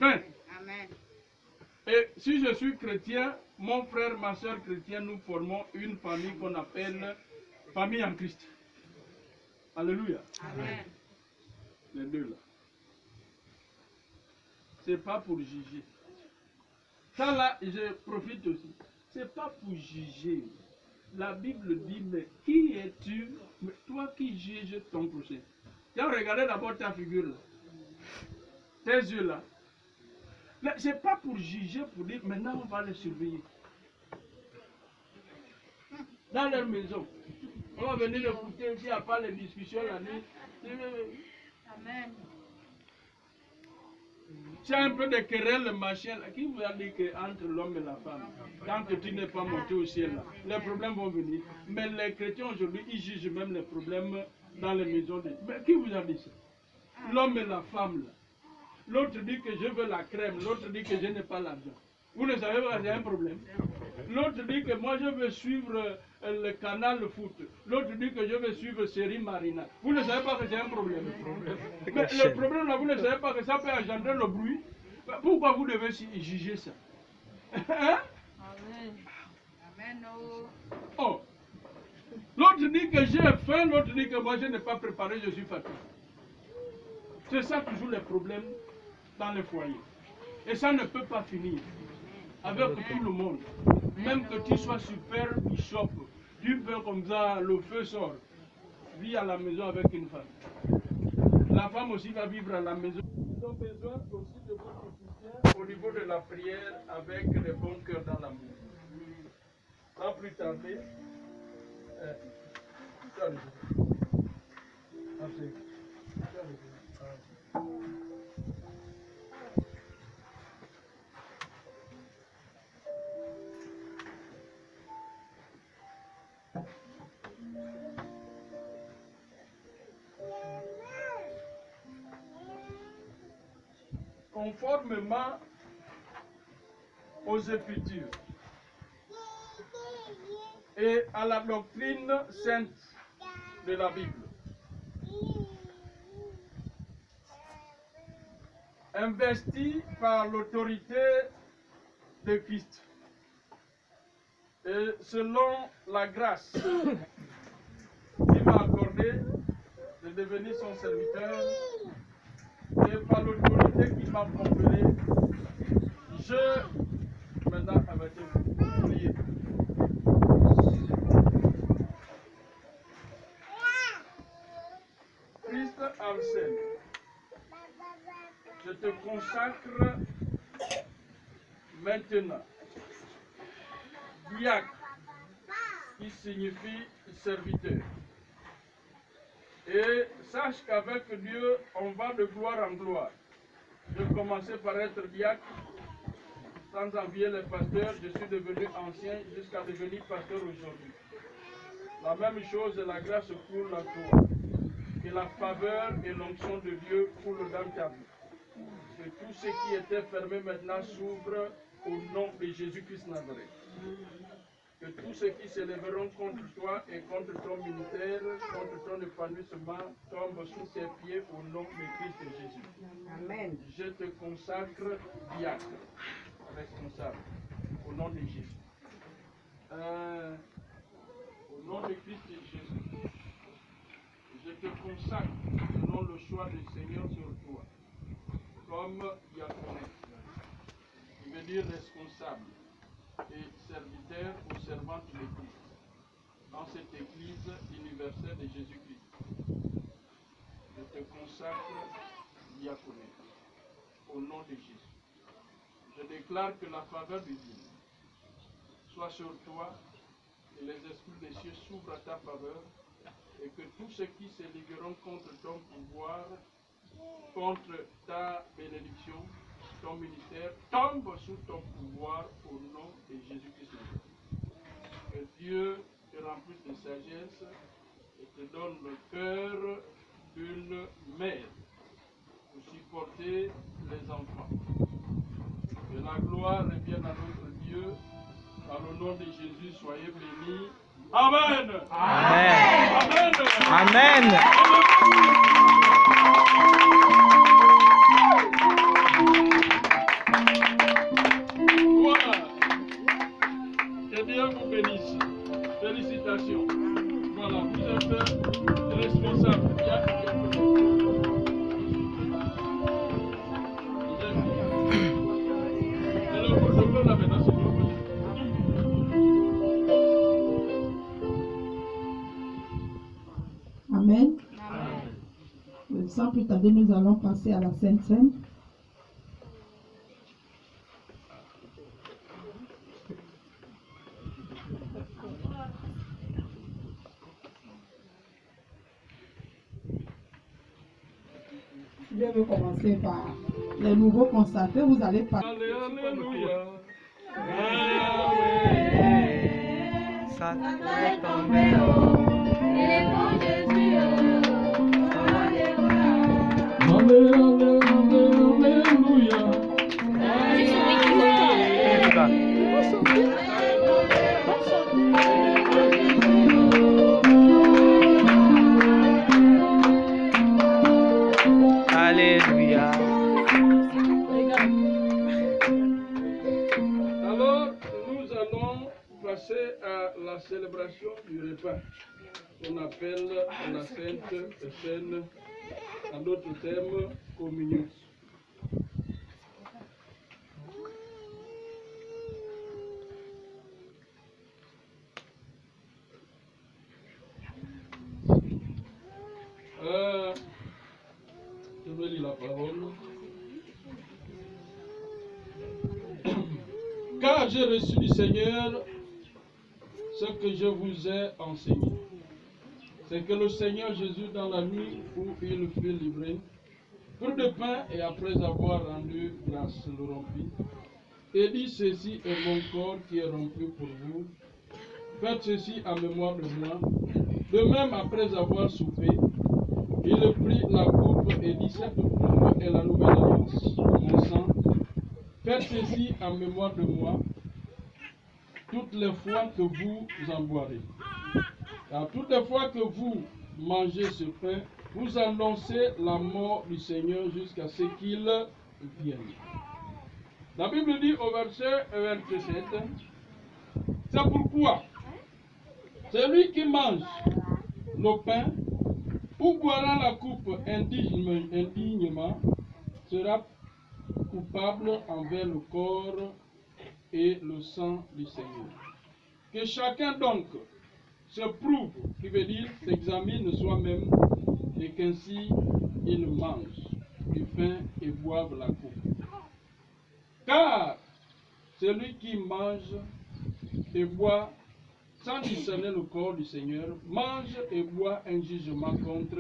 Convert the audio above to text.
Hein? Amen. Et si je suis chrétien, mon frère, ma soeur chrétienne, nous formons une famille qu'on appelle famille en Christ. Alléluia. Amen. Les deux là. C'est pas pour juger. Ça là, je profite aussi. C'est pas pour juger. La Bible dit, mais qui es-tu, toi qui juges ton prochain? Tiens, regardez d'abord ta figure là. Tes yeux là. C'est pas pour juger, pour dire, maintenant on va les surveiller. Dans leur maison. On va venir écouter s'il n'y a pas les discussions la nuit. Amen. C'est un peu de querelle, machin. Qui vous a dit qu'entre l'homme et la femme, tant que tu n'es pas monté au ciel, là, les problèmes vont venir. Mais les chrétiens aujourd'hui, ils jugent même les problèmes dans les maisons. Mais qui vous a dit ça? L'homme et la femme, là. L'autre dit que je veux la crème, l'autre dit que je n'ai pas l'argent. Vous ne savez pas, c'est un problème. L'autre dit que moi je veux suivre le canal foot. L'autre dit que je veux suivre série Marina. Vous ne savez pas que c'est un problème. Mais le problème là, vous ne savez pas que ça peut engendrer le bruit. Pourquoi vous devez juger ça? Hein? Amen. Amen. Oh. L'autre dit que j'ai faim, l'autre dit que moi je n'ai pas préparé, je suis fatigué. C'est ça toujours les problèmes dans les foyers. Et ça ne peut pas finir avec tout le monde. Même que tu sois super bishop, tu fais comme ça, le feu sort. Vis à la maison avec une femme. La femme aussi va vivre à la maison. Ils ont besoin aussi de votre soutien au niveau de la prière avec le bon cœur dans l'amour. Sans plus tarder, conformément aux Écritures et à la doctrine sainte de la Bible, investi par l'autorité de Christ et selon la grâce qu'il m'a accordée de devenir son serviteur et par l'autorité qu'il m'a conférée, je, maintenant, avec vous, priez. Christ Arsène, je te consacre maintenant, diacre, qui signifie serviteur. Et sache qu'avec Dieu, on va de gloire en gloire. Je commençais par être diacre, sans envier les pasteurs, je suis devenu ancien jusqu'à devenir pasteur aujourd'hui. La même chose, la grâce coule en toi. Que la faveur et l'onction de Dieu coulent dans ta vie. Que tout ce qui était fermé maintenant s'ouvre au nom de Jésus-Christ Nazareth. Que tous ceux qui s'élèveront contre toi et contre ton ministère, contre ton épanouissement, tombent sous tes pieds au nom de Christ Jésus. Amen. Je te consacre diacre, responsable, au nom de Jésus. Au nom de Christ Jésus, je te consacre selon le choix du Seigneur sur toi, comme diaconesse, qui veut dire responsable et serviteur ou servante de Christ, dans cette Église universelle de Jésus-Christ. Je te consacre diaconesse, au nom de Jésus. Je déclare que la faveur divine soit sur toi et les esprits des cieux s'ouvrent à ta faveur et que tous ceux qui se ligueront contre ton pouvoir, contre ta bénédiction, ton ministère, tombent sous ton pouvoir au nom de Jésus-Christ. Que Dieu te remplisse de sagesse et te donne le cœur d'une mère pour supporter les enfants. Que la gloire revienne à notre Dieu. Par le nom de Jésus, soyez bénis. Amen. Amen. Amen. Amen. sans plus tarder, nous allons passer à la Sainte Seine. Je vais commencer par les nouveaux consacrés. Vous allez pas. Alléluia. Ça est tombé, il est bon Jésus, Alléluia. Alors, nous allons passer à la célébration du repas, qu'on appelle la Sainte Seine, en d'autres termes, communion. Je vais lire la parole. Car j'ai reçu du Seigneur ce que je vous ai enseigné. C'est que le Seigneur Jésus, dans la nuit où il fut livré, prit de pain et après avoir rendu grâce, le rompit, et dit: ceci est mon corps qui est rompu pour vous. Faites ceci en mémoire de moi. De même, après avoir soupé, il prit la coupe et dit: cette coupe est la nouvelle alliance, mon sang. Faites ceci en mémoire de moi, toutes les fois que vous en boirez. Car toutes les fois que vous mangez ce pain, vous annoncez la mort du Seigneur jusqu'à ce qu'il vienne. La Bible dit au verset 27, c'est pourquoi celui qui mange le pain ou boira la coupe indignement sera coupable envers le corps et le sang du Seigneur. Que chacun donc se prouve, qui veut dire s'examine soi-même, et qu'ainsi il mange du pain et boive la coupe. Car celui qui mange et boit sans discerner le corps du Seigneur mange et boit un jugement contre